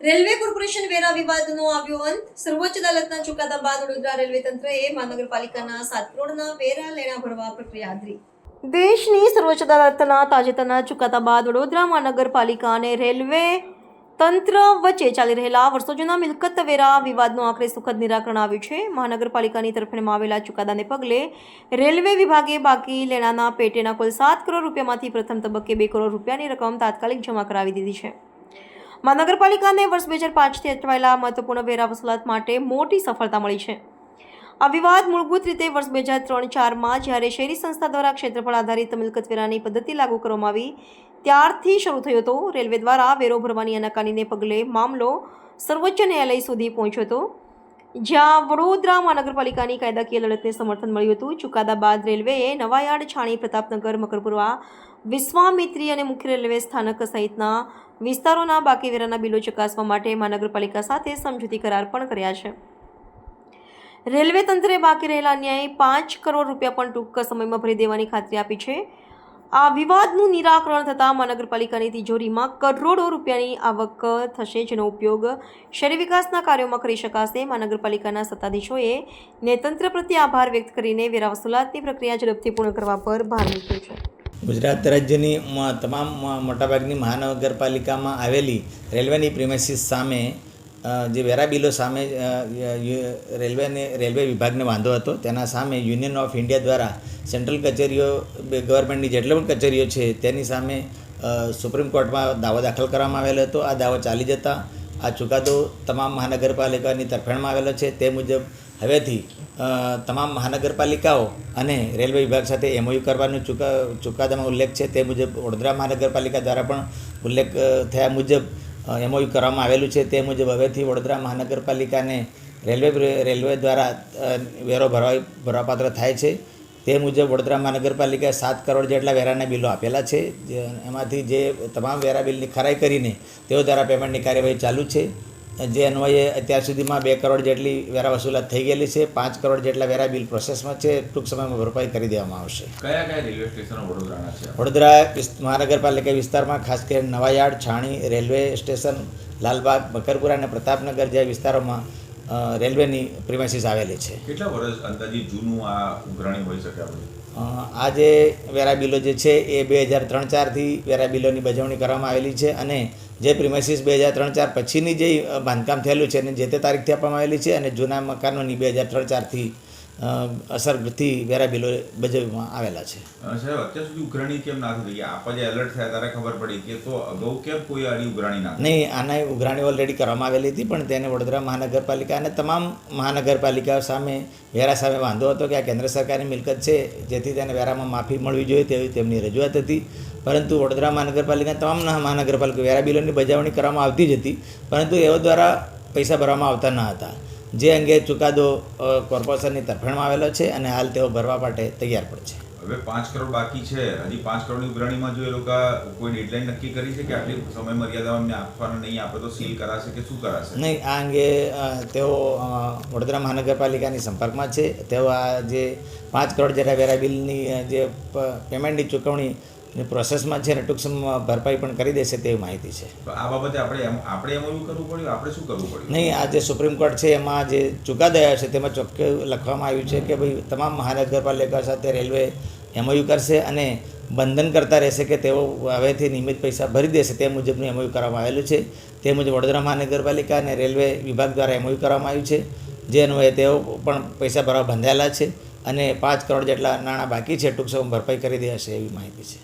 Railway corporation વેરા વિવાદનો આવ્યો અંત. સર્વોચ્ચ અદાલતના ચુકાદા બાદ વડોદરા રેલવે તંત્રએ મહાનગરપાલિકાના 7 કરોડના વેરા લેણા ભરવા પ્રક્રિયા હાથ ધરી. દેશની સર્વોચ્ચ અદાલતના તાજેતરના ચુકાદા બાદ વડોદરા મહાનગરપાલિકા અને રેલવે તંત્ર વચ્ચે ચાલી રહેલા વર્ષો જૂના મિલકત વેરા વિવાદનું આખરે સુખદ નિરાકરણ આવ્યું છે. મહાનગરપાલિકાની તરફેણમાં આવેલા ચુકાદાને પગલે રેલવે વિભાગે બાકી લેણાના પેટેના કુલ 7 કરોડ રૂપિયામાંથી પ્રથમ તબક્કે 2 કરોડ રૂપિયાની રકમ તાત્કાલિક જમા કરાવી દીધી છે. મહાનગરપાલિકાને વર્ષ 2005થી અટવાયેલા મહત્વપૂર્ણ વેરા વસૂલાત માટે મોટી સફળતા મળી છે. આ વિવાદ મૂળભૂત રીતે વર્ષ 2003-4માં જ્યારે શહેરી સંસ્થા દ્વારા ક્ષેત્રફળ આધારિત મિલકત વેરાની પદ્ધતિ લાગુ કરવામાં આવી ત્યારથી શરૂ થયો હતો. રેલવે દ્વારા વેરો ભરવાની આનાકાનીને પગલે મામલો સર્વોચ્ચ ન્યાયાલય સુધી પહોંચ્યો હતો, જ્યાં વડોદરા મહાનગરપાલિકાની કાયદાકીય લડતને સમર્થન મળ્યું હતું. ચુકાદા બાદ રેલવેએ નવાયાર્ડ, છાણી, પ્રતાપનગર, મકરપુરા, વિશ્વામિત્રી અને મુખ્ય રેલવે સ્થાનક સહિતના વિસ્તારોના બાકી વેરાના બિલો ચકાસવા માટે મહાનગરપાલિકા સાથે સમજૂતી કરાર પણ કર્યા છે. રેલવે તંત્રે બાકી રહેલા અન્યાયી 5 કરોડ રૂપિયા પણ ટૂંક સમયમાં ભરી દેવાની ખાતરી આપી છે. આ વિવાદનું નિરાકરણ થતાં મહાનગરપાલિકાની તિજોરીમાં કરોડો રૂપિયાની આવક થશે, જેનો ઉપયોગ શહેરી વિકાસના કાર્યોમાં કરી શકાશે. મહાનગરપાલિકાના સત્તાધીશોએ તંત્ર પ્રત્યે આભાર વ્યક્ત કરીને વેરા વસૂલાતની પ્રક્રિયા ઝડપથી પૂર્ણ કરવા પર ભાર મૂક્યો છે. ગુજરાત રાજ્યની તમામ મોટાભાગની મહાનગરપાલિકામાં આવેલી રેલવેની પ્રિમાઇસીસ સામે જે વેરા બિલો સામે રેલવે વિભાગને વાંધો હતો, તેના સામે યુનિયન ઓફ ઇન્ડિયા દ્વારા સેન્ટ્રલ કચેરીઓ, ગવર્મેન્ટની જેટલી પણ કચેરીઓ છે તેની સામે સુપ્રીમ કોર્ટમાં દાવો દાખલ કરવામાં આવેલો હતો. આ દાવો ચાલી જતા આ ચુકાદો તમામ મહાનગરપાલિકાની તરફેણમાં આવેલો છે. તે મુજબ હવેથી તમામ મહાનગરપાલિકાઓ અને રેલવે વિભાગ સાથે MOU કરવાનો ચુકાદામાં ઉલ્લેખ છે. તે મુજબ વડોદરા મહાનગરપાલિકા દ્વારા પણ ઉલ્લેખ થયા મુજબ MOU કરવામાં આવેલું છે. તે મુજબ હવેથી વડોદરા મહાનગરપાલિકાને રેલવે દ્વારા વેરો ભરવાપાત્ર થાય છે. તે મુજબ વડોદરા મહાનગરપાલિકાએ 7 કરોડ જેટલા વેરાના બિલો આપેલા છે. એમાંથી જે તમામ વેરા બિલની ખરાઈ કરીને તેઓ દ્વારા પેમેન્ટની કાર્યવાહી ચાલુ છે. જે અન્વયે અત્યાર સુધીમાં 2 કરોડ જેટલી વેરા વસૂલાત થઈ ગયેલી છે. 5 કરોડ જેટલા વેરા બિલ પ્રોસેસમાં છે. ટૂંક સમયમાં ભરપાઈ કરી દેવામાં આવશે. કયા કયા રેલવે સ્ટેશનો વડોદરાના છે? વડોદરા મહાનગરપાલિકા વિસ્તારમાં ખાસ કરીને નવાયાર્ડ, છાણી રેલવે સ્ટેશન, લાલબાગ, મકરપુરા અને પ્રતાપનગર જેવા વિસ્તારોમાં રેલવેની પ્રિમાઇસીસ આવેલી છે. કેટલા વર્ષ અંદાજિત જૂનું આ ઉઘરાણી હોઈ શકે? આ જે વેરા બિલો જે છે એ 2003-4થી વેરા બિલોની બજવણી કરવામાં આવેલી છે અને જે પ્રિમાઇસીસ 2003-4 પછીની જે બાંધકામ થયેલું છે અને જે તે તારીખથી આપવામાં આવેલી છે અને જૂના મકાનોની 2003-4થી અસરથી વેરા બિલો બજવવામાં આવેલા છે. સાહેબ, અત્યાર સુધી ઉઘરાણી કેમ ના થઈ? આપણે જે એલર્ટ થયા ત્યારે ખબર પડી કે તો અગાઉ કેમ કોઈ આની ઉઘરાણી ના? નહીં, આના ઉઘરાણી ઓલરેડી કરવામાં આવેલી હતી, પણ તેને વડોદરા મહાનગરપાલિકા અને તમામ મહાનગરપાલિકાઓ સામે વેરા સામે વાંધો હતો કે આ કેન્દ્ર સરકારની મિલકત છે, જેથી તેને વેરામાં માફી મળવી જોઈએ તેવી તેમની રજૂઆત હતી. પરંતુ વડોદરા મહાનગરપાલિકા તમામ મહાનગરપાલિકા વેરા બિલોની બજાવણી કરવામાં આવતી જ હતી, પરંતુ એઓ દ્વારા પૈસા ભરવામાં આવતા ન હતા. જે અંગે ચુકાદો કોર્પોરેશનની તરફેણમાં આવેલો છે અને હાલ તેઓ ભરવા માટે તૈયાર પણ છે. હવે 5 કરોડ બાકી છે. હજી 5 કરોડની ઉઘરાણીમાં જો એ લોકો કોઈ ડેડલાઇન નક્કી કરી છે કે આટલી સમય મર્યાદામાં આપવાનું નહીં આપે તો સીલ કરાશે કે શું કરાશે? નહીં, આ અંગે તેઓ વડોદરા મહાનગરપાલિકાની સંપર્કમાં છે. તેઓ આ જે 5 કરોડ જેટલા વેરા બિલની જે પેમેન્ટની ચૂકવણી પ્રોસેસમાં છે અને ટૂંક સમયમાં ભરપાઈ પણ કરી દેશે તેવી માહિતી છે. આ બાબતે આપણે MOU કરવું પડ્યું? આપણે શું કરવું પડ્યું? નહીં, આ જે સુપ્રીમ કોર્ટ છે એમાં જે ચુકાદો આવ્યો છે તેમાં ચોખ્ખું લખવામાં આવ્યું છે કે ભાઈ તમામ મહાનગરપાલિકા સાથે રેલવે MOU કરશે અને બંધન કરતા રહેશે કે તેઓ હવેથી નિયમિત પૈસા ભરી દેશે. તે મુજબનું MOU કરવામાં આવેલું છે. તે મુજબ વડોદરા મહાનગરપાલિકા અને રેલવે વિભાગ દ્વારા MOU કરવામાં આવ્યું છે, જે અન્વયે તેઓ પણ પૈસા ભરવા બંધાયેલા છે અને 5 કરોડ જેટલા નાણાં બાકી છે. ટૂંક સમયમાં ભરપાઈ કરી દેશે એવી માહિતી છે.